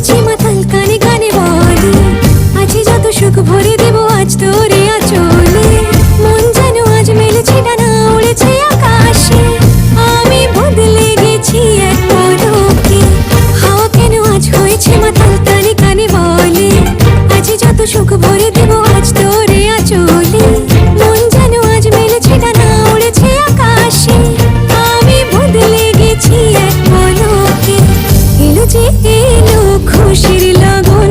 হয়েছি মাতাল, কানে কানে বলে আছে যত সুখ ভরে দেব আজ তোরে আঁচলে। মন যেন আজ মেলেছে ডানা, উড়েছে আকাশে। আমি বদলে গেছি এক পলকে। হাওয়া কেন আজ হয়েছে মাতাল, কানে কানে বলে আছে যত সুখ ভরে দেব আজ তোরে আঁচলে। মন যেন আজ মেলেছে ডানা, উড়েছে আকাশে। আমি বদলে গেছি এক পলকে। এলো যে এলো খুশির লগন।